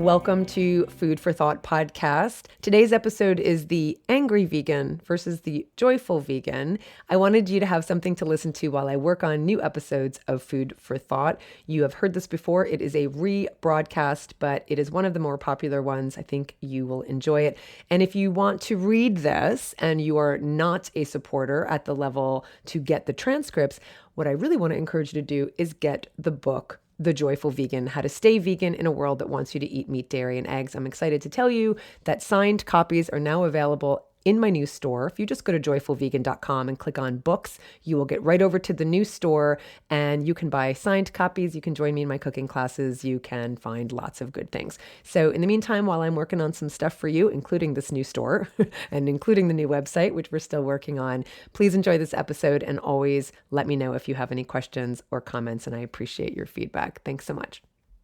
Welcome to Food for Thought podcast. Today's episode is the angry vegan versus the joyful vegan. I wanted you to have something to listen to while I work on new episodes of Food for Thought. You have heard this before. It is a rebroadcast, but it is one of the more popular ones. I think you will enjoy it. And if you want to read this and you are not a supporter at the level to get the transcripts, what I really want to encourage you to do is get the book, The Joyful Vegan, How to Stay Vegan in a World That Wants You to Eat Meat, Dairy, and Eggs. I'm excited to tell you that signed copies are now available in my new store. If you just go to joyfulvegan.com and click on books, you will get right over to the new store and you can buy signed copies. You can join me in my cooking classes. You can find lots of good things. So in the meantime, while I'm working on some stuff for you, including this new store and including the new website, which we're still working on, please enjoy this episode and always let me know if you have any questions or comments, and I appreciate your feedback. Thanks so much.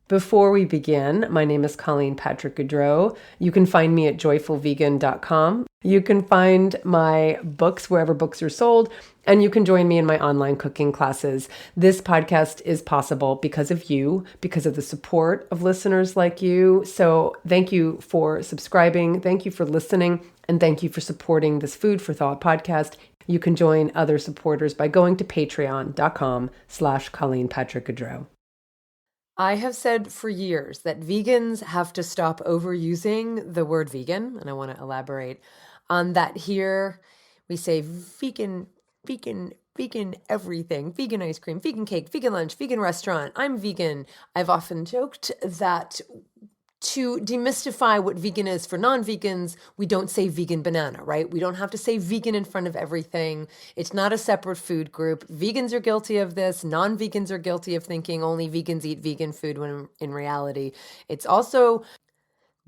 Before we begin, my name is Colleen Patrick-Goudreau. You can find me at joyfulvegan.com. You can find my books wherever books are sold, and you can join me in my online cooking classes. This podcast is possible because of you, because of the support of listeners like you. So thank you for subscribing. Thank you for listening. And thank you for supporting this Food for Thought podcast. You can join other supporters by going to patreon.com/Colleen Patrick-Goudreau. I have said for years that vegans have to stop overusing the word vegan, and I want to elaborate on that here. We say vegan, everything, vegan ice cream, vegan cake, vegan lunch, vegan restaurant. I'm vegan. I've often joked that to demystify what vegan is for non-vegans, we don't say vegan banana, right? We don't have to say vegan in front of everything. It's not a separate food group. Vegans are guilty of this. Non-vegans are guilty of thinking only vegans eat vegan food when in reality, it's also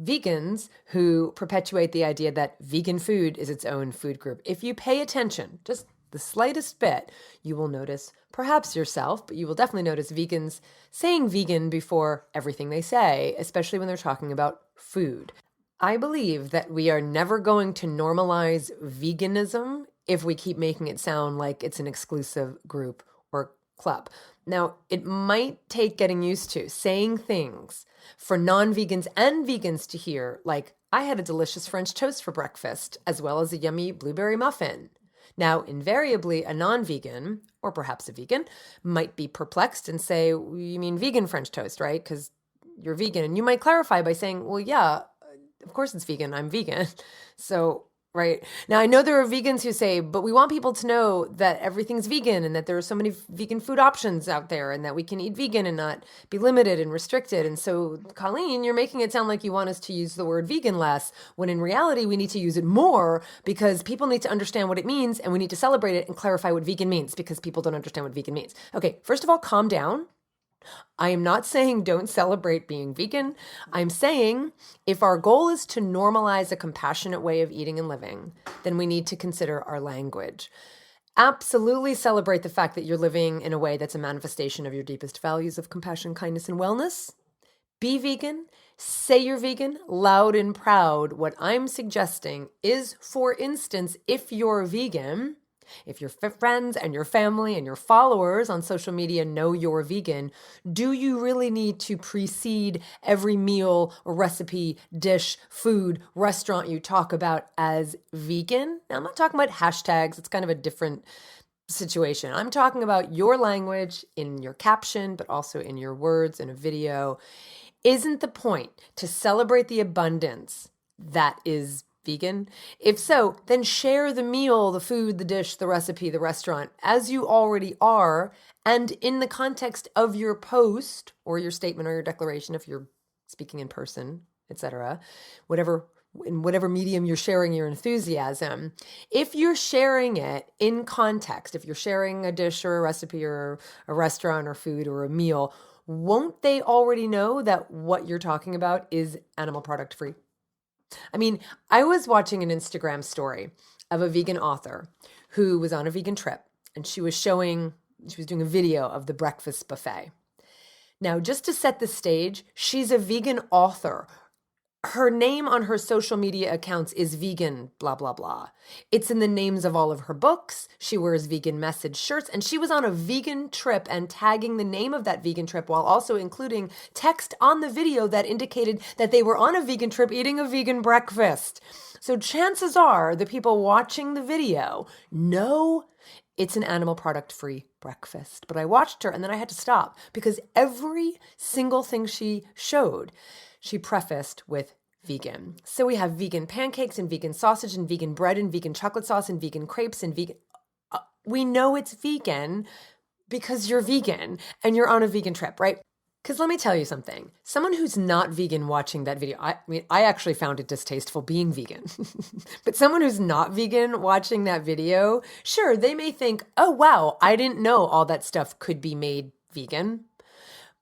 vegans who perpetuate the idea that vegan food is its own food group. If you pay attention, just the slightest bit, you will notice, perhaps yourself, but you will definitely notice vegans saying vegan before everything they say, especially when they're talking about food. I believe that we are never going to normalize veganism if we keep making it sound like it's an exclusive group or club. Now, it might take getting used to saying things for non-vegans and vegans to hear, like, I had a delicious French toast for breakfast, as well as a yummy blueberry muffin. Now, invariably, a non-vegan, or perhaps a vegan, might be perplexed and say, you mean vegan French toast, right? Because you're vegan. And you might clarify by saying, well, yeah, of course it's vegan. I'm vegan. So, right. Now, I know there are vegans who say, but we want people to know that everything's vegan and that there are so many vegan food options out there and that we can eat vegan and not be limited and restricted. And so, Colleen, you're making it sound like you want us to use the word vegan less, when in reality, we need to use it more because people need to understand what it means and we need to celebrate it and clarify what vegan means because people don't understand what vegan means. Okay, first of all, calm down. I am not saying don't celebrate being vegan. I'm saying if our goal is to normalize a compassionate way of eating and living, then we need to consider our language. Absolutely celebrate the fact that you're living in a way that's a manifestation of your deepest values of compassion, kindness, and wellness. Be vegan. Say you're vegan loud and proud. What I'm suggesting is, for instance, if you're vegan, if your friends and your family and your followers on social media know you're vegan, do you really need to precede every meal, recipe, dish, food, restaurant you talk about as vegan? Now, I'm not talking about hashtags. It's kind of a different situation. I'm talking about your language in your caption, but also in your words in a video. Isn't the point to celebrate the abundance that is vegan? If so, then share the meal, the food, the dish, the recipe, the restaurant as you already are, and in the context of your post or your statement or your declaration, if you're speaking in person, etc., in whatever medium you're sharing your enthusiasm. If you're sharing it in context, if you're sharing a dish or a recipe or a restaurant or food or a meal, won't they already know that what you're talking about is animal product free? I mean, I was watching an Instagram story of a vegan author who was on a vegan trip, and she was doing a video of the breakfast buffet. Now, just to set the stage, she's a vegan author. her name on her social media accounts is vegan, blah, blah, blah. It's in the names of all of her books. She wears vegan message shirts, and she was on a vegan trip and tagging the name of that vegan trip while also including text on the video that indicated that they were on a vegan trip eating a vegan breakfast. So chances are the people watching the video know it's an animal product free breakfast. But I watched her and then I had to stop because every single thing she showed, she prefaced with vegan. So we have vegan pancakes and vegan sausage and vegan bread and vegan chocolate sauce and vegan crepes and vegan. We know it's vegan because you're vegan and you're on a vegan trip, right? Because let me tell you something. Someone who's not vegan watching that video, I actually found it distasteful being vegan. But someone who's not vegan watching that video, sure, they may think, oh, wow, I didn't know all that stuff could be made vegan.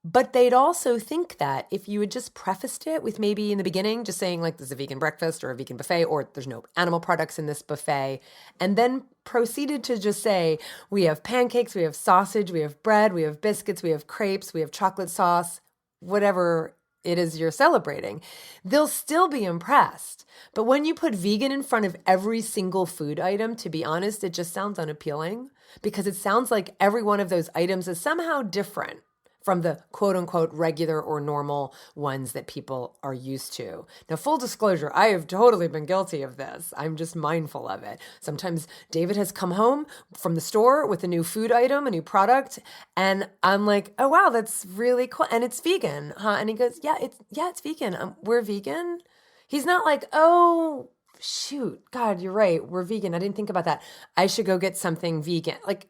But they'd also think that if you had just prefaced it with maybe in the beginning, just saying like there's a vegan breakfast or a vegan buffet, or there's no animal products in this buffet, and then proceeded to just say, we have pancakes, we have sausage, we have bread, we have biscuits, we have crepes, we have chocolate sauce, whatever it is you're celebrating, they'll still be impressed. But when you put vegan in front of every single food item, to be honest, it just sounds unappealing because it sounds like every one of those items is somehow different from the quote unquote regular or normal ones that people are used to. Now, full disclosure, I have totally been guilty of this. I'm just mindful of it. Sometimes David has come home from the store with a new food item, a new product, and I'm like, oh, wow, that's really cool. And it's vegan, huh? And he goes, yeah, it's vegan. We're vegan. He's not like, oh, shoot, God, you're right. We're vegan. I didn't think about that. I should go get something vegan. Like,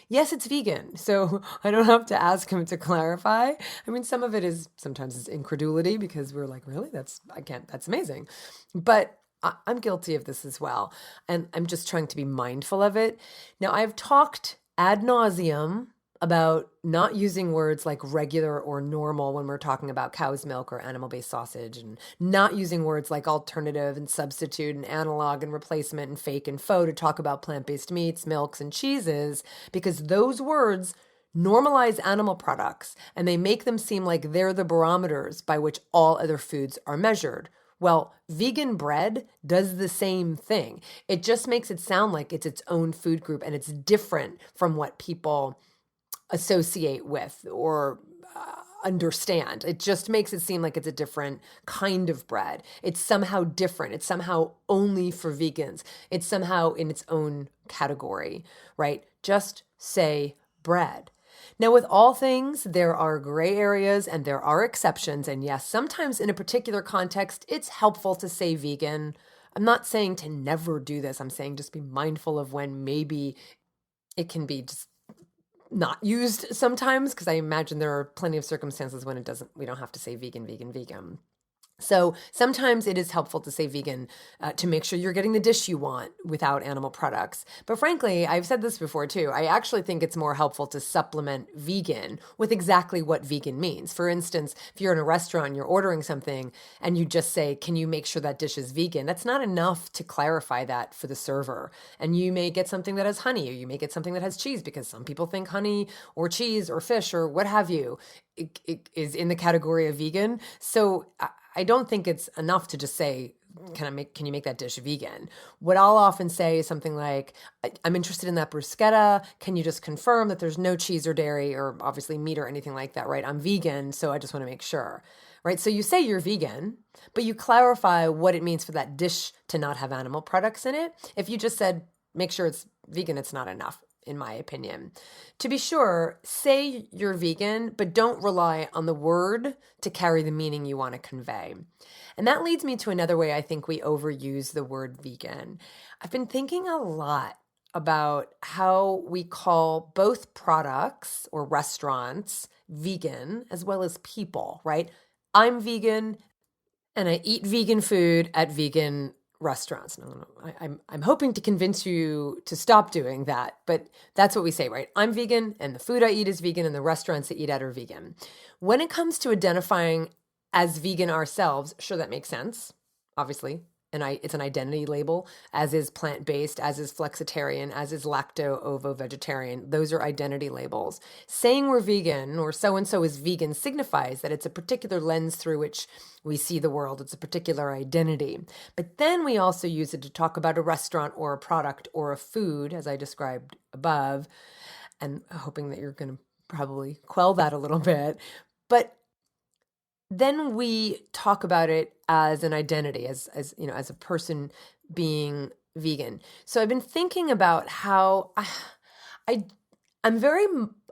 yes, it's vegan. So I don't have to ask him to clarify. I mean, some of it is sometimes it's incredulity because we're like, really? That's amazing. But I'm guilty of this as well. And I'm just trying to be mindful of it. Now, I've talked ad nauseum about not using words like regular or normal when we're talking about cow's milk or animal-based sausage, and not using words like alternative and substitute and analog and replacement and fake and faux to talk about plant-based meats, milks, and cheeses, because those words normalize animal products and they make them seem like they're the barometers by which all other foods are measured. Well, vegan bread does the same thing. It just makes it sound like it's its own food group and it's different from what people associate with or understand. It just makes it seem like it's a different kind of bread. It's somehow different. It's somehow only for vegans. It's somehow in its own category, right? Just say bread. Now, with all things, there are gray areas and there are exceptions. And yes, sometimes in a particular context, it's helpful to say vegan. I'm not saying to never do this. I'm saying just be mindful of when maybe it can be just not used sometimes, because I imagine there are plenty of circumstances when we don't have to say vegan, vegan, vegan. So sometimes it is helpful to say vegan to make sure you're getting the dish you want without animal products. But frankly, I've said this before too, I actually think it's more helpful to supplement vegan with exactly what vegan means. For instance, if you're in a restaurant, you're ordering something and you just say, can you make sure that dish is vegan? That's not enough to clarify that for the server. And you may get something that has honey, or you may get something that has cheese, because some people think honey or cheese or fish or what have you it is in the category of vegan. So I don't think it's enough to just say, can you make that dish vegan? What I'll often say is something like, I'm interested in that bruschetta. Can you just confirm that there's no cheese or dairy or obviously meat or anything like that, right? I'm vegan, so I just want to make sure, right? So you say you're vegan, but you clarify what it means for that dish to not have animal products in it. If you just said, make sure it's vegan, it's not enough, in my opinion. To be sure, say you're vegan, but don't rely on the word to carry the meaning you want to convey. And that leads me to another way I think we overuse the word vegan. I've been thinking a lot about how we call both products or restaurants vegan as well as people, right? I'm vegan and I eat vegan food at vegan restaurants. No. I'm hoping to convince you to stop doing that, but that's what we say, right? I'm vegan and the food I eat is vegan and the restaurants I eat at are vegan. When it comes to identifying as vegan ourselves, sure, that makes sense, obviously. it's an identity label, as is plant-based, as is flexitarian, as is lacto-ovo-vegetarian. Those are identity labels. Saying we're vegan or so-and-so is vegan signifies that it's a particular lens through which we see the world. It's a particular identity. But then we also use it to talk about a restaurant or a product or a food, as I described above, and hoping that you're going to probably quell that a little bit. But then we talk about it as an identity, as a person being vegan. So I've been thinking about how I'm very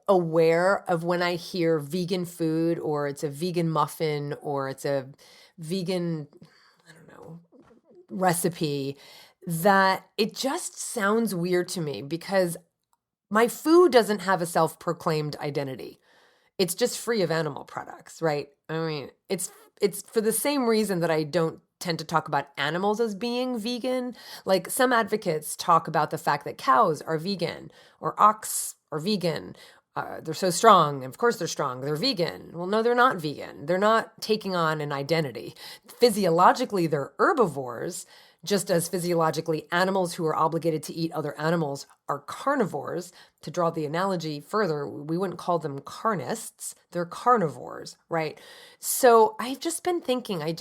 aware of when I hear vegan food, or it's a vegan muffin, or it's a vegan, recipe, that it just sounds weird to me because my food doesn't have a self-proclaimed identity. It's just free of animal products, right? I mean, it's for the same reason that I don't tend to talk about animals as being vegan. Like some advocates talk about the fact that cows are vegan or ox are vegan. They're so strong. Of course they're strong. They're vegan. Well, no, they're not vegan. They're not taking on an identity. Physiologically, they're herbivores, just as physiologically animals who are obligated to eat other animals are carnivores. To draw the analogy further, we wouldn't call them carnists. They're carnivores, right? So I've just been thinking, I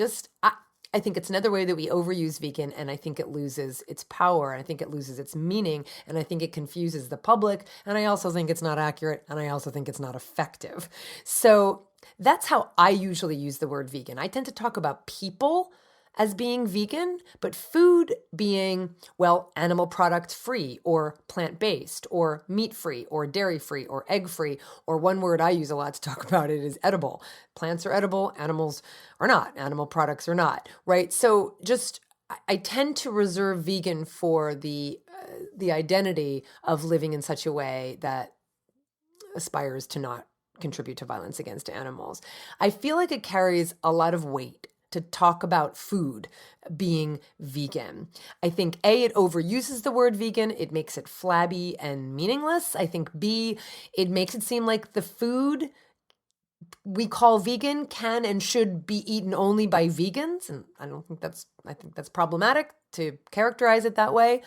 think it's another way that we overuse vegan, and I think it loses its power, and I think it loses its meaning, and I think it confuses the public, and I also think it's not accurate, and I also think it's not effective. So that's how I usually use the word vegan. I tend to talk about people as being vegan, but food being, well, animal product free or plant-based or meat-free or dairy-free or egg-free, or one word I use a lot to talk about it is edible. Plants are edible, animals are not, animal products are not, right? So I tend to reserve vegan for the identity of living in such a way that aspires to not contribute to violence against animals. I feel like it carries a lot of weight to talk about food being vegan. I think A, it overuses the word vegan. It makes it flabby and meaningless. I think B, it makes it seem like the food we call vegan can and should be eaten only by vegans. And I think that's problematic to characterize it that way.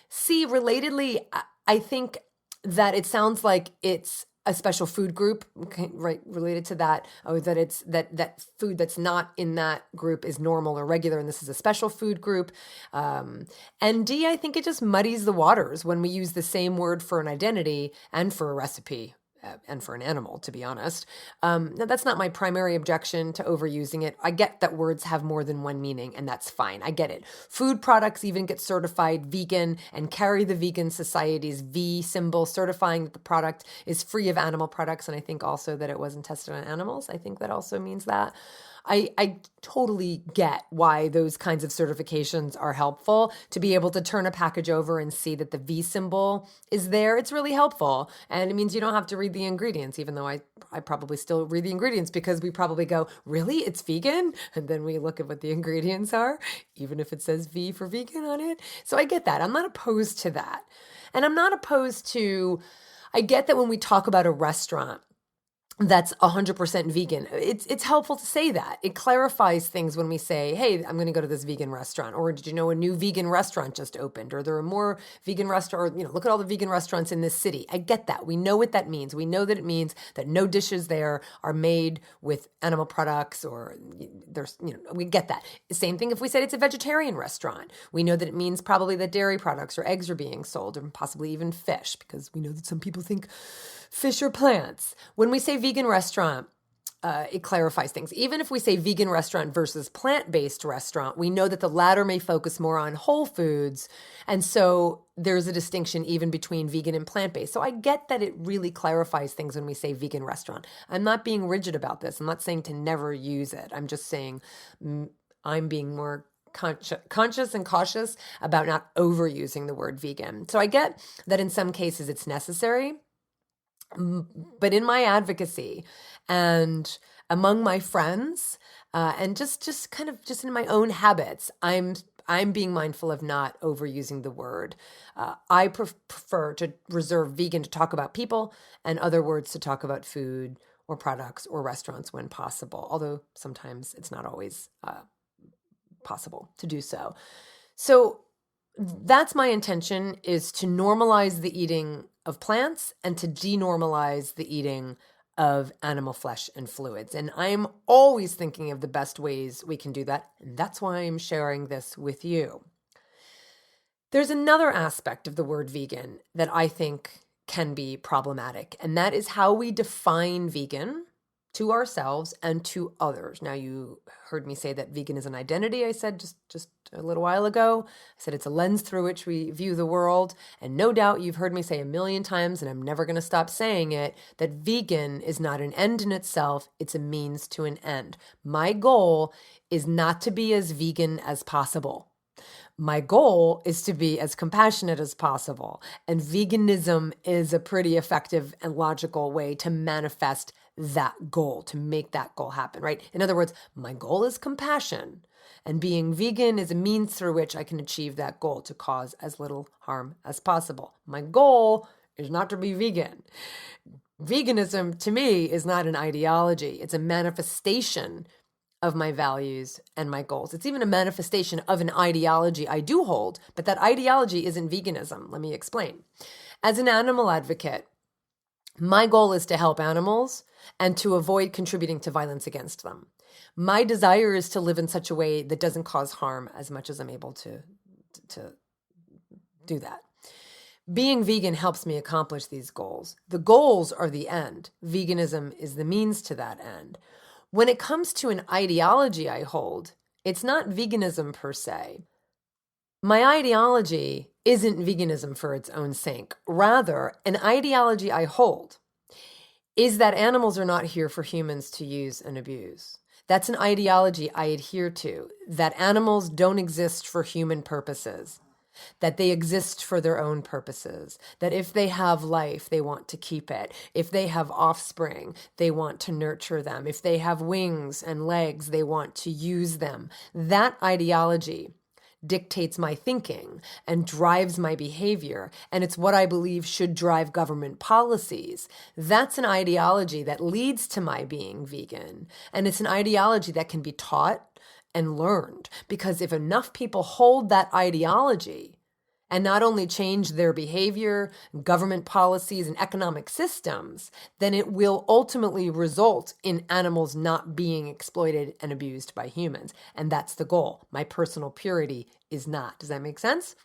C, relatedly, I think that it sounds like it's a special food group, right, related to that, or that it's that food that's not in that group is normal or regular, and this is a special food group. And D, I think it just muddies the waters when we use the same word for an identity and for a recipe. And for an animal, to be honest. Now, that's not my primary objection to overusing it. I get that words have more than one meaning, and that's fine. I get it. Food products even get certified vegan and carry the Vegan Society's V symbol, certifying that the product is free of animal products. And I think also that it wasn't tested on animals. I think that also means that. I totally get why those kinds of certifications are helpful. To be able to turn a package over and see that the V symbol is there, it's really helpful. And it means you don't have to read the ingredients, even though I probably still read the ingredients because we probably go, really? It's vegan? And then we look at what the ingredients are, even if it says V for vegan on it. So I get that. I'm not opposed to that. And I'm not opposed to, I get that when we talk about a restaurant that's 100% vegan, it's helpful to say that. It clarifies things when we say, hey, I'm going to go to this vegan restaurant, or did you know a new vegan restaurant just opened, or there are more vegan restaurants, or, look at all the vegan restaurants in this city. I get that. We know what that means. We know that it means that no dishes there are made with animal products, or there's, we get that. Same thing if we said it's a vegetarian restaurant. We know that it means probably that dairy products or eggs are being sold, or possibly even fish, because we know that some people think fish are plants. When we say vegan restaurant, it clarifies things. Even if we say vegan restaurant versus plant-based restaurant, we know that the latter may focus more on whole foods. And so there's a distinction even between vegan and plant-based. So I get that it really clarifies things when we say vegan restaurant. I'm not being rigid about this. I'm not saying to never use it. I'm just saying I'm being more conscious and cautious about not overusing the word vegan. So I get that in some cases it's necessary. But in my advocacy and among my friends, and just in my own habits, I'm being mindful of not overusing the word. I prefer to reserve vegan to talk about people, and other words to talk about food or products or restaurants when possible. Although sometimes it's not always possible to do so. So that's my intention, is to normalize the eating of plants and to denormalize the eating of animal flesh and fluids. And I'm always thinking of the best ways we can do that. And that's why I'm sharing this with you. There's another aspect of the word vegan that I think can be problematic, and that is how we define vegan to ourselves and to others. Now, you heard me say that vegan is an identity, I said just a little while ago. I said it's a lens through which we view the world. And no doubt you've heard me say a million times, and I'm never going to stop saying it, that vegan is not an end in itself. It's a means to an end. My goal is not to be as vegan as possible. My goal is to be as compassionate as possible. And veganism is a pretty effective and logical way to manifest that goal, to make that goal happen, right? In other words, my goal is compassion, and being vegan is a means through which I can achieve that goal to cause as little harm as possible. My goal is not to be vegan. Veganism, to me, is not an ideology. It's a manifestation of my values and my goals. It's even a manifestation of an ideology I do hold, but that ideology isn't veganism. Let me explain. As an animal advocate, my goal is to help animals and to avoid contributing to violence against them. My desire is to live in such a way that doesn't cause harm as much as I'm able to do that. Being vegan helps me accomplish these goals. The goals are the end. Veganism is the means to that end. When it comes to an ideology I hold, it's not veganism per se. My ideology isn't veganism for its own sake. Rather, an ideology I hold is that animals are not here for humans to use and abuse. That's an ideology I adhere to, that animals don't exist for human purposes, that they exist for their own purposes, that if they have life, they want to keep it. If they have offspring, they want to nurture them. If they have wings and legs, they want to use them. That ideology dictates my thinking and drives my behavior, and it's what I believe should drive government policies. That's an ideology that leads to my being vegan, and it's an ideology that can be taught and learned, because if enough people hold that ideology and not only change their behavior, government policies, and economic systems, then it will ultimately result in animals not being exploited and abused by humans. And that's the goal. My personal purity is not. Does that make sense?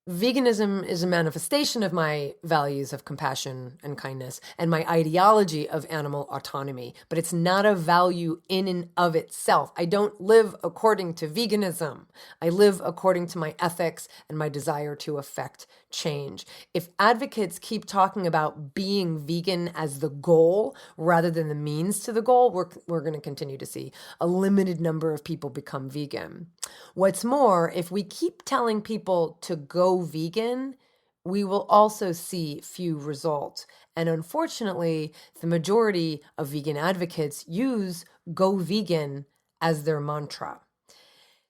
Veganism is a manifestation of my values of compassion and kindness and my ideology of animal autonomy, but it's not a value in and of itself. I don't live according to veganism. I live according to my ethics and my desire to affect change. If advocates keep talking about being vegan as the goal rather than the means to the goal, we're going to continue to see a limited number of people become vegan. What's more, if we keep telling people to go vegan, we will also see few results. And unfortunately, the majority of vegan advocates use go vegan as their mantra.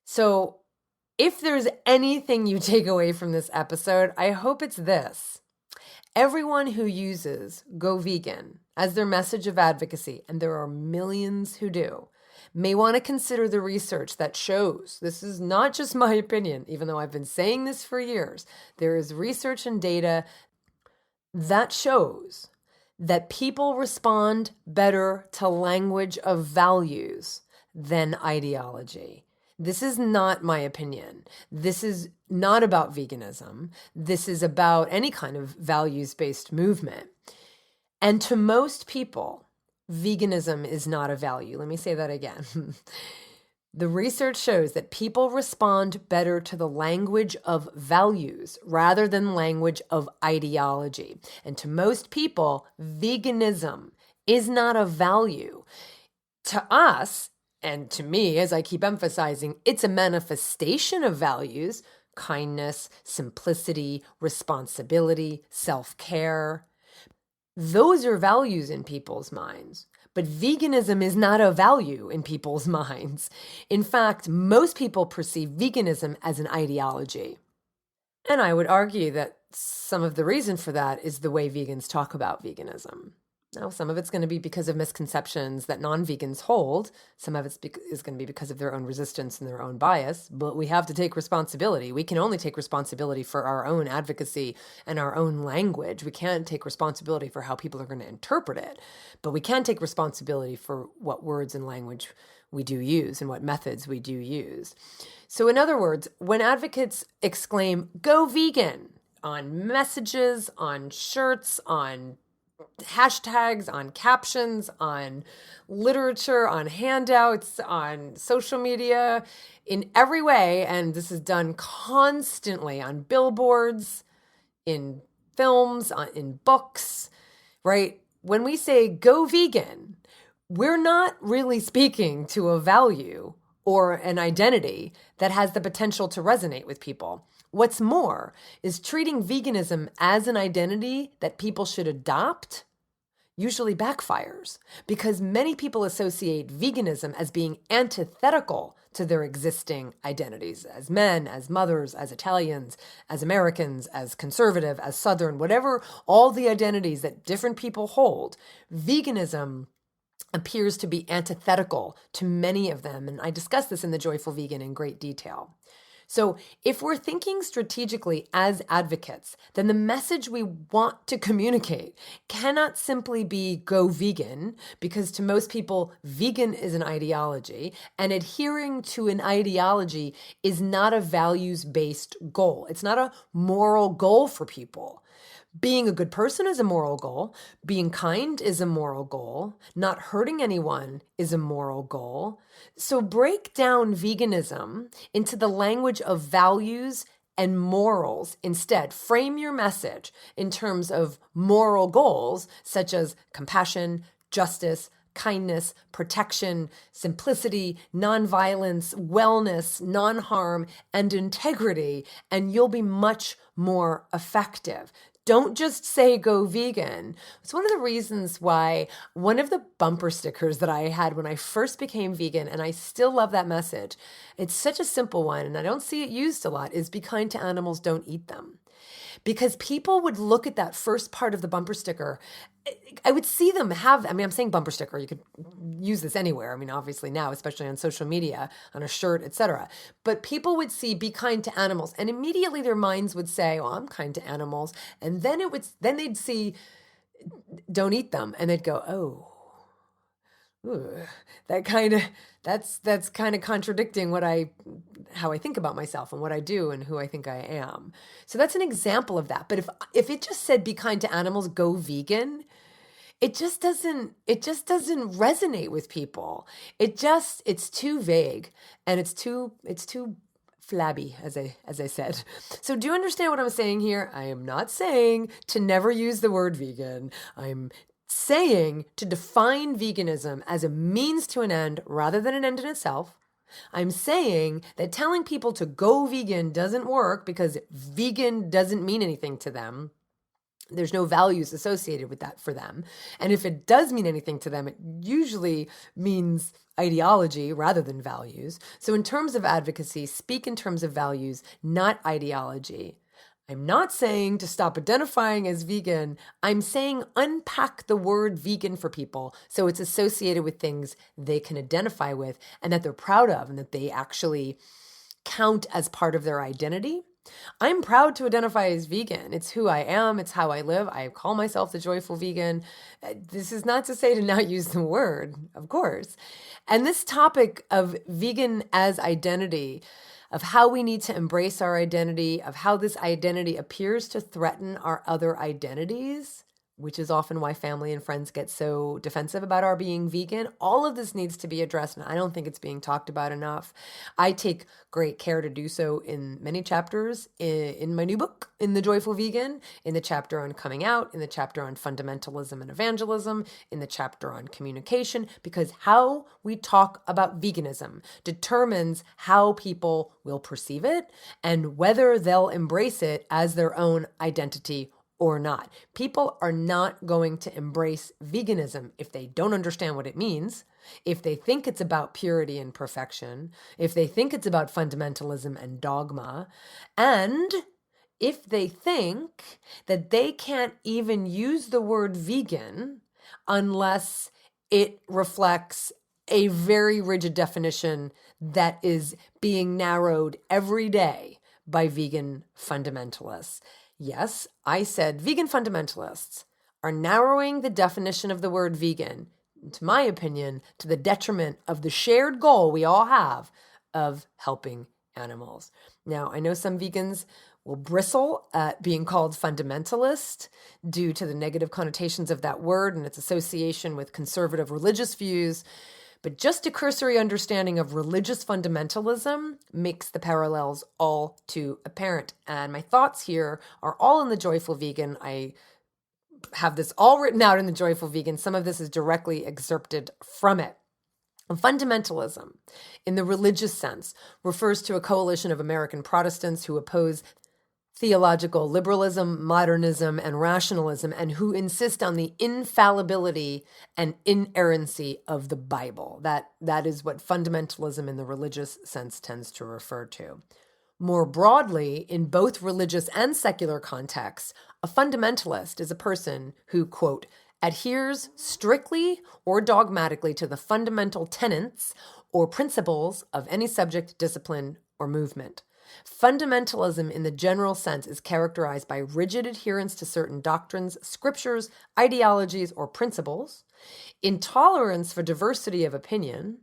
So if there's anything you take away from this episode, I hope it's this. Everyone who uses go vegan as their message of advocacy, and there are millions who do, may want to consider the research that shows, this is not just my opinion, even though I've been saying this for years, there is research and data that shows that people respond better to language of values than ideology. This is not my opinion. This is not about veganism. This is about any kind of values-based movement. And to most people, veganism is not a value. Let me say that again. The research shows that people respond better to the language of values rather than language of ideology. And to most people, veganism is not a value. To us, and to me, as I keep emphasizing, it's a manifestation of values: kindness, simplicity, responsibility, self-care. Those are values in people's minds. But veganism is not a value in people's minds. In fact, most people perceive veganism as an ideology. And I would argue that some of the reason for that is the way vegans talk about veganism. Now, some of it's going to be because of misconceptions that non-vegans hold. Some of is going to be because of their own resistance and their own bias, but we have to take responsibility. We can only take responsibility for our own advocacy and our own language. We can't take responsibility for how people are going to interpret it, but we can take responsibility for what words and language we do use and what methods we do use. So in other words, when advocates exclaim, "Go vegan," on messages, on shirts, on hashtags, on captions, on literature, on handouts, on social media, in every way, and this is done constantly on billboards, in films, in books, right? When we say "go vegan," we're not really speaking to a value or an identity that has the potential to resonate with people. What's more is treating veganism as an identity that people should adopt usually backfires, because many people associate veganism as being antithetical to their existing identities as men, as mothers, as Italians, as Americans, as conservative, as Southern, whatever, all the identities that different people hold. Veganism appears to be antithetical to many of them, and I discuss this in The Joyful Vegan in great detail. So if we're thinking strategically as advocates, then the message we want to communicate cannot simply be "go vegan," because to most people, vegan is an ideology, and adhering to an ideology is not a values-based goal. It's not a moral goal for people. Being a good person is a moral goal. Being kind is a moral goal. Not hurting anyone is a moral goal. So break down veganism into the language of values and morals instead. Frame your message in terms of moral goals, such as compassion, justice, kindness, protection, simplicity, nonviolence, wellness, non-harm, and integrity, and you'll be much more effective. Don't just say "go vegan." It's one of the reasons why one of the bumper stickers that I had when I first became vegan, and I still love that message, it's such a simple one, and I don't see it used a lot, is "Be kind to animals, don't eat them." Because people would look at that first part of the bumper sticker. I would see them I'm saying bumper sticker, you could use this anywhere. Obviously now, especially on social media, on a shirt, etc. But people would see "Be kind to animals," and immediately their minds would say, "Well, I'm kind to animals." And then they'd see "Don't eat them," and they'd go, "Oh, ooh, that's kind of contradicting how I think about myself and what I do and who I think I am." So that's an example of that. But if it just said "Be kind to animals, go vegan," it just doesn't resonate with people. It's too vague, and it's too flabby, as I said. So do you understand what I'm saying here? I am not saying to never use the word vegan. I'm saying to define veganism as a means to an end rather than an end in itself. I'm saying that telling people to go vegan doesn't work because vegan doesn't mean anything to them. There's no values associated with that for them. And if it does mean anything to them, it usually means ideology rather than values. So in terms of advocacy, speak in terms of values, not ideology. I'm not saying to stop identifying as vegan. I'm saying unpack the word vegan for people so it's associated with things they can identify with and that they're proud of and that they actually count as part of their identity. I'm proud to identify as vegan. It's who I am. It's how I live. I call myself the Joyful Vegan. This is not to say to not use the word, of course. And this topic of vegan as identity, of how we need to embrace our identity, of how this identity appears to threaten our other identities, which is often why family and friends get so defensive about our being vegan. All of this needs to be addressed, and I don't think it's being talked about enough. I take great care to do so in many chapters in my new book, in The Joyful Vegan, in the chapter on coming out, in the chapter on fundamentalism and evangelism, in the chapter on communication, because how we talk about veganism determines how people will perceive it and whether they'll embrace it as their own identity or not. People are not going to embrace veganism if they don't understand what it means, if they think it's about purity and perfection, if they think it's about fundamentalism and dogma, and if they think that they can't even use the word vegan unless it reflects a very rigid definition that is being narrowed every day by vegan fundamentalists. Yes, I said vegan fundamentalists are narrowing the definition of the word vegan, to my opinion, to the detriment of the shared goal we all have of helping animals. Now, I know some vegans will bristle at being called fundamentalist due to the negative connotations of that word and its association with conservative religious views. But just a cursory understanding of religious fundamentalism makes the parallels all too apparent. And my thoughts here are all in The Joyful Vegan. I have this all written out in The Joyful Vegan. Some of this is directly excerpted from it. Fundamentalism, in the religious sense, refers to a coalition of American Protestants who oppose theological liberalism, modernism, and rationalism, and who insist on the infallibility and inerrancy of the Bible. That is what fundamentalism in the religious sense tends to refer to. More broadly, in both religious and secular contexts, a fundamentalist is a person who, quote, adheres strictly or dogmatically to the fundamental tenets or principles of any subject, discipline, or movement. Fundamentalism in the general sense is characterized by rigid adherence to certain doctrines, scriptures, ideologies, or principles, intolerance for diversity of opinion,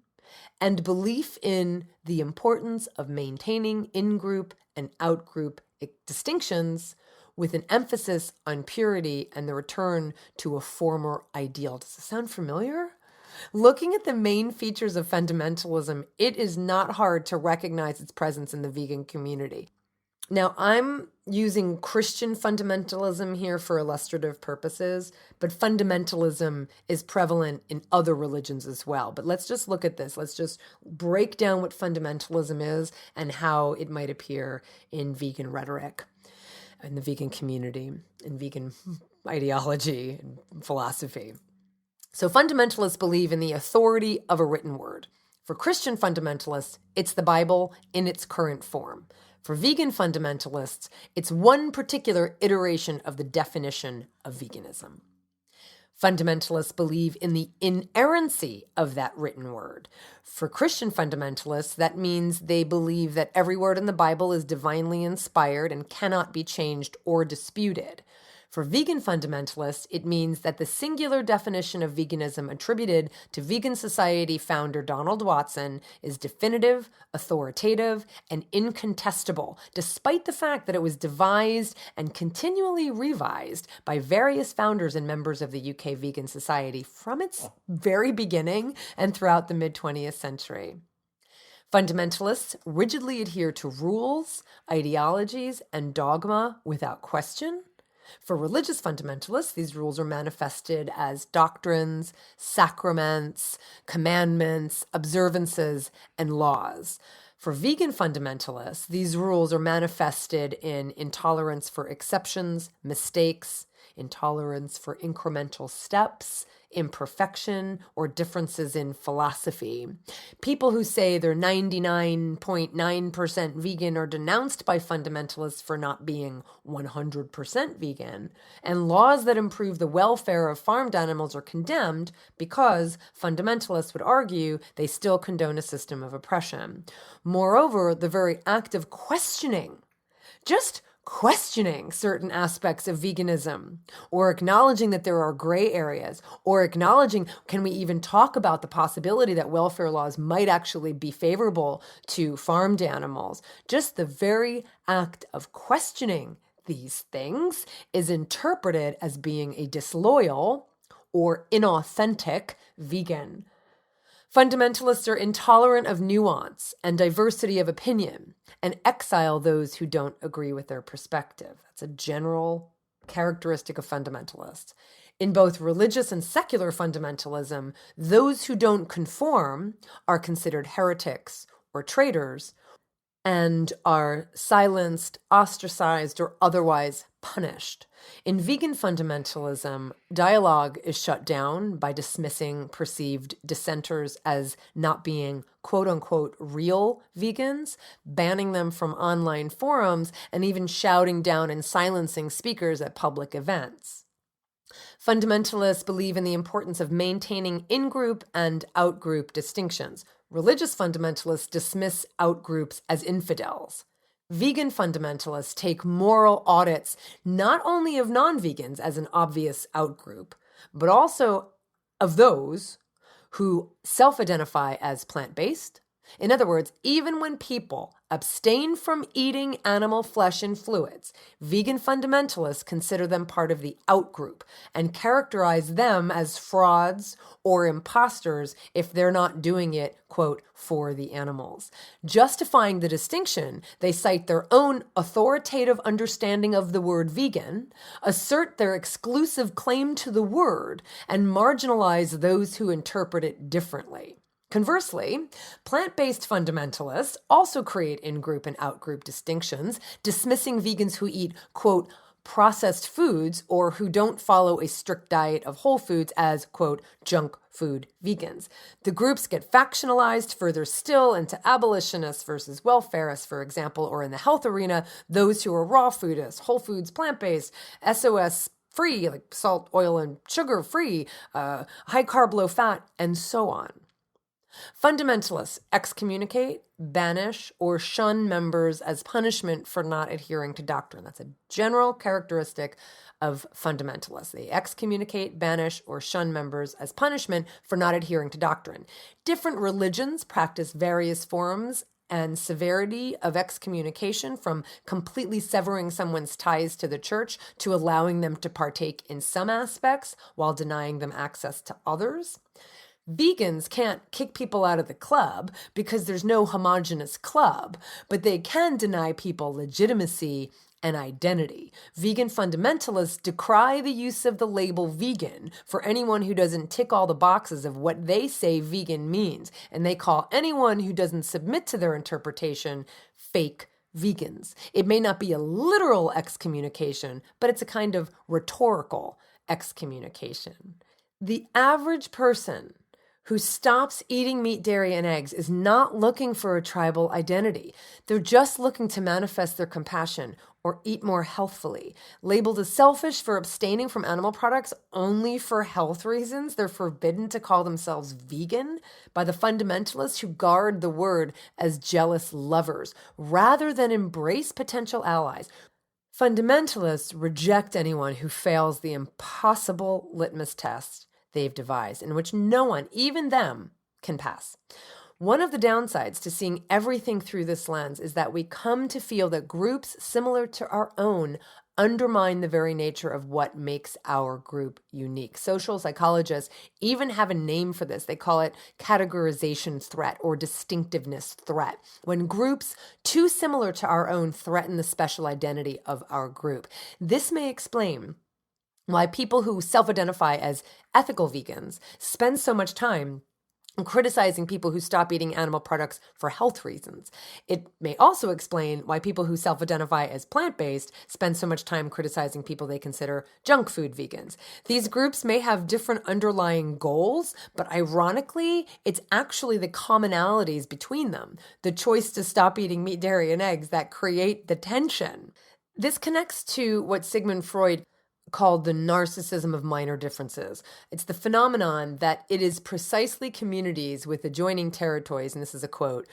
and belief in the importance of maintaining in-group and out-group distinctions with an emphasis on purity and the return to a former ideal. Does this sound familiar? Looking at the main features of fundamentalism, it is not hard to recognize its presence in the vegan community. Now, I'm using Christian fundamentalism here for illustrative purposes, but fundamentalism is prevalent in other religions as well. But let's just look at this. Let's just break down what fundamentalism is and how it might appear in vegan rhetoric, in the vegan community, in vegan ideology and philosophy. So fundamentalists believe in the authority of a written word. For Christian fundamentalists, it's the Bible in its current form. For vegan fundamentalists, it's one particular iteration of the definition of veganism. Fundamentalists believe in the inerrancy of that written word. For Christian fundamentalists, that means they believe that every word in the Bible is divinely inspired and cannot be changed or disputed. For vegan fundamentalists, it means that the singular definition of veganism attributed to Vegan Society founder Donald Watson is definitive, authoritative, and incontestable, despite the fact that it was devised and continually revised by various founders and members of the UK Vegan Society from its very beginning and throughout the mid-20th century. Fundamentalists rigidly adhere to rules, ideologies, and dogma without question. For religious fundamentalists, these rules are manifested as doctrines, sacraments, commandments, observances, and laws. For vegan fundamentalists, these rules are manifested in intolerance for exceptions, mistakes, intolerance for incremental steps, imperfection, or differences in philosophy. People who say they're 99.9% vegan are denounced by fundamentalists for not being 100% vegan, and laws that improve the welfare of farmed animals are condemned because fundamentalists would argue they still condone a system of oppression. Moreover, the very act of questioning, just questioning certain aspects of veganism, or acknowledging that there are gray areas, or acknowledging, can we even talk about the possibility that welfare laws might actually be favorable to farmed animals? Just the very act of questioning these things is interpreted as being a disloyal or inauthentic vegan. Fundamentalists are intolerant of nuance and diversity of opinion and exile those who don't agree with their perspective. That's a general characteristic of fundamentalists. In both religious and secular fundamentalism, those who don't conform are considered heretics or traitors and are silenced, ostracized, or otherwise punished. In vegan fundamentalism, dialogue is shut down by dismissing perceived dissenters as not being quote-unquote real vegans, banning them from online forums, and even shouting down and silencing speakers at public events. Fundamentalists believe in the importance of maintaining in-group and out-group distinctions. Religious fundamentalists dismiss out-groups as infidels. Vegan fundamentalists take moral audits not only of non-vegans as an obvious out-group, but also of those who self-identify as plant-based. In other words, even when people abstain from eating animal flesh and fluids, vegan fundamentalists consider them part of the out-group and characterize them as frauds or imposters if they're not doing it, quote, for the animals. Justifying the distinction, they cite their own authoritative understanding of the word vegan, assert their exclusive claim to the word, and marginalize those who interpret it differently. Conversely, plant-based fundamentalists also create in-group and out-group distinctions, dismissing vegans who eat, quote, processed foods or who don't follow a strict diet of whole foods as, quote, junk food vegans. The groups get factionalized further still into abolitionists versus welfareists, for example, or in the health arena, those who are raw foodists, whole foods, plant-based, SOS free, like salt, oil, and sugar free, high carb, low fat, and so on. Fundamentalists excommunicate, banish, or shun members as punishment for not adhering to doctrine. That's a general characteristic of fundamentalists. They excommunicate, banish, or shun members as punishment for not adhering to doctrine. Different religions practice various forms and severity of excommunication, from completely severing someone's ties to the church to allowing them to partake in some aspects while denying them access to others. Vegans can't kick people out of the club because there's no homogenous club, but they can deny people legitimacy and identity. Vegan fundamentalists decry the use of the label vegan for anyone who doesn't tick all the boxes of what they say vegan means, and they call anyone who doesn't submit to their interpretation fake vegans. It may not be a literal excommunication, but it's a kind of rhetorical excommunication. The average person who stops eating meat, dairy, and eggs is not looking for a tribal identity. They're just looking to manifest their compassion or eat more healthfully. Labeled as selfish for abstaining from animal products only for health reasons, they're forbidden to call themselves vegan by the fundamentalists who guard the word as jealous lovers rather than embrace potential allies. Fundamentalists reject anyone who fails the impossible litmus test they've devised, in which no one, even them, can pass. One of the downsides to seeing everything through this lens is that we come to feel that groups similar to our own undermine the very nature of what makes our group unique. Social psychologists even have a name for this. They call it categorization threat or distinctiveness threat, when groups too similar to our own threaten the special identity of our group. This may explain why people who self-identify as ethical vegans spend so much time criticizing people who stop eating animal products for health reasons. It may also explain why people who self-identify as plant-based spend so much time criticizing people they consider junk food vegans. These groups may have different underlying goals, but ironically, it's actually the commonalities between them, the choice to stop eating meat, dairy, and eggs, that create the tension. This connects to what Sigmund Freud called the narcissism of minor differences. It's the phenomenon that it is precisely communities with adjoining territories, and this is a quote,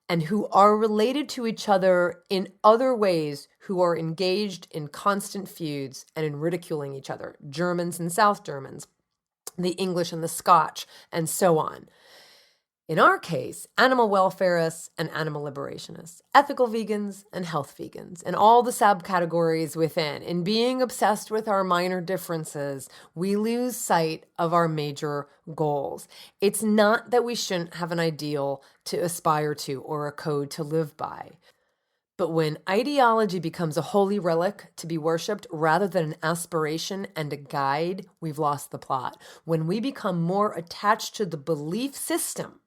and who are related to each other in other ways, who are engaged in constant feuds and in ridiculing each other. Germans and South Germans, the English and the Scotch, and so on. In our case, animal welfareists and animal liberationists, ethical vegans and health vegans, and all the subcategories within. In being obsessed with our minor differences, we lose sight of our major goals. It's not that we shouldn't have an ideal to aspire to or a code to live by. But when ideology becomes a holy relic to be worshipped rather than an aspiration and a guide, we've lost the plot. When we become more attached to the belief system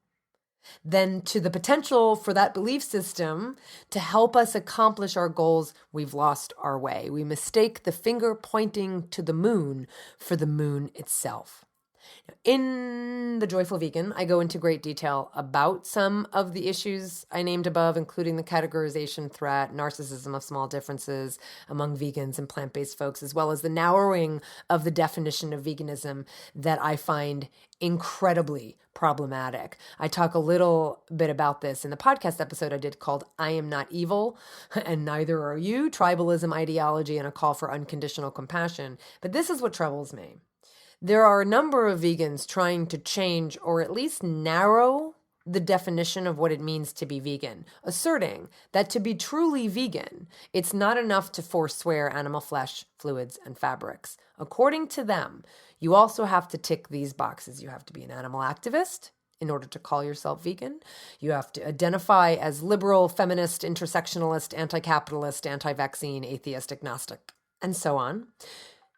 than to the potential for that belief system to help us accomplish our goals, we've lost our way. We mistake the finger pointing to the moon for the moon itself. In The Joyful Vegan, I go into great detail about some of the issues I named above, including the categorization threat, narcissism of small differences among vegans and plant-based folks, as well as the narrowing of the definition of veganism that I find incredibly problematic. I talk a little bit about this in the podcast episode I did called I Am Not Evil and Neither Are You, Tribalism, Ideology, and a Call for Unconditional Compassion. But this is what troubles me. There are a number of vegans trying to change or at least narrow the definition of what it means to be vegan, asserting that to be truly vegan, it's not enough to forswear animal flesh, fluids, and fabrics. According to them, you also have to tick these boxes. You have to be an animal activist in order to call yourself vegan. You have to identify as liberal, feminist, intersectionalist, anti-capitalist, anti-vaccine, atheist, agnostic, and so on.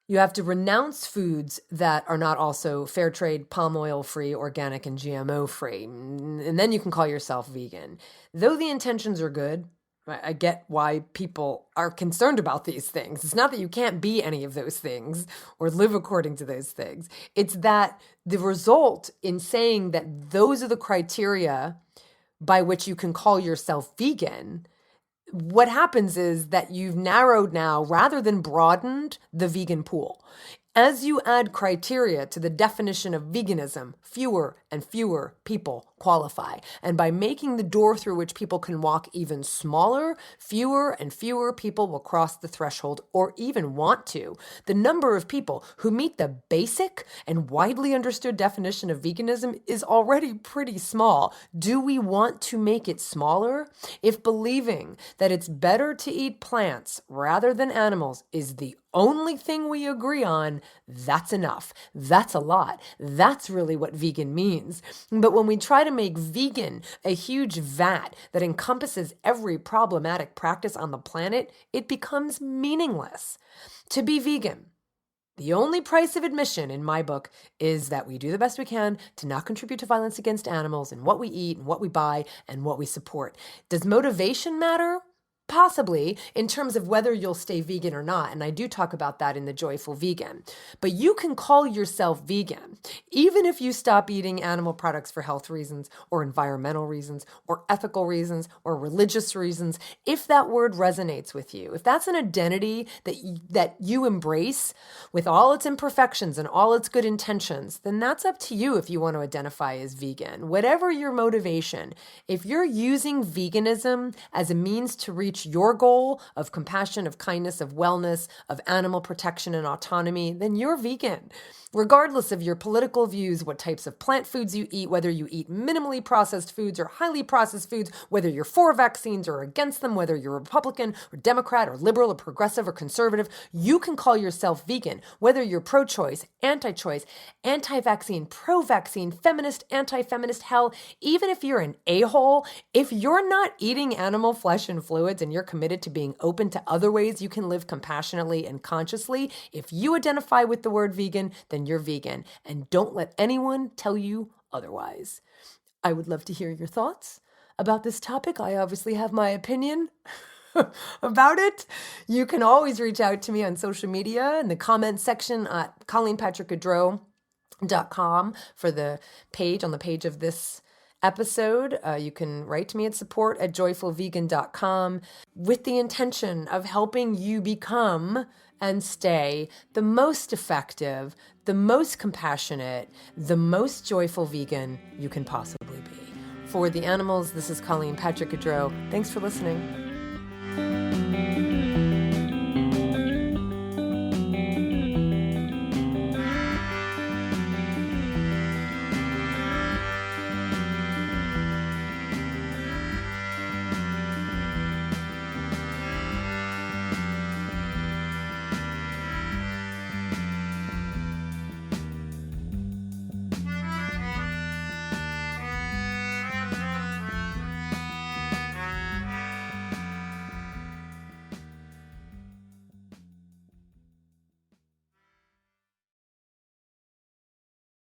You have to renounce foods that are not also fair trade, palm oil free, organic, and GMO free. And then you can call yourself vegan. Though the intentions are good, I get why people are concerned about these things. It's not that you can't be any of those things or live according to those things. It's that the result in saying that those are the criteria by which you can call yourself vegan, what happens is that you've narrowed now rather than broadened the vegan pool. As you add criteria to the definition of veganism, fewer and fewer people qualify. And by making the door through which people can walk even smaller, fewer and fewer people will cross the threshold or even want to. The number of people who meet the basic and widely understood definition of veganism is already pretty small. Do we want to make it smaller? If believing that it's better to eat plants rather than animals is the only thing we agree on, that's enough. That's a lot. That's really what vegan means. But when we try to make vegan a huge vat that encompasses every problematic practice on the planet, it becomes meaningless. To be vegan, the only price of admission in my book is that we do the best we can to not contribute to violence against animals in what we eat and what we buy and what we support. Does motivation matter? Possibly, in terms of whether you'll stay vegan or not, and I do talk about that in The Joyful Vegan. But you can call yourself vegan, even if you stop eating animal products for health reasons, or environmental reasons, or ethical reasons, or religious reasons, if that word resonates with you. If that's an identity that you embrace with all its imperfections and all its good intentions, then that's up to you if you want to identify as vegan. Whatever your motivation, if you're using veganism as a means to reach your goal of compassion, of kindness, of wellness, of animal protection and autonomy, then you're vegan. Regardless of your political views, what types of plant foods you eat, whether you eat minimally processed foods or highly processed foods, whether you're for vaccines or against them, whether you're Republican or Democrat or liberal or progressive or conservative, you can call yourself vegan. Whether you're pro-choice, anti-choice, anti-vaccine, pro-vaccine, feminist, anti-feminist, hell, even if you're an a-hole, if you're not eating animal flesh and fluids and you're committed to being open to other ways you can live compassionately and consciously, if you identify with the word vegan, then you're vegan. And don't let anyone tell you otherwise. I would love to hear your thoughts about this topic. I obviously have my opinion about it. You can always reach out to me on social media in the comments section at ColleenPatrick-Goudreau.com for the page, on the page of this episode. You can write to me at support@joyfulvegan.com with the intention of helping you become and stay the most effective, the most compassionate, the most joyful vegan you can possibly be. For the animals, this is Colleen Patrick-Goudreau. Thanks for listening.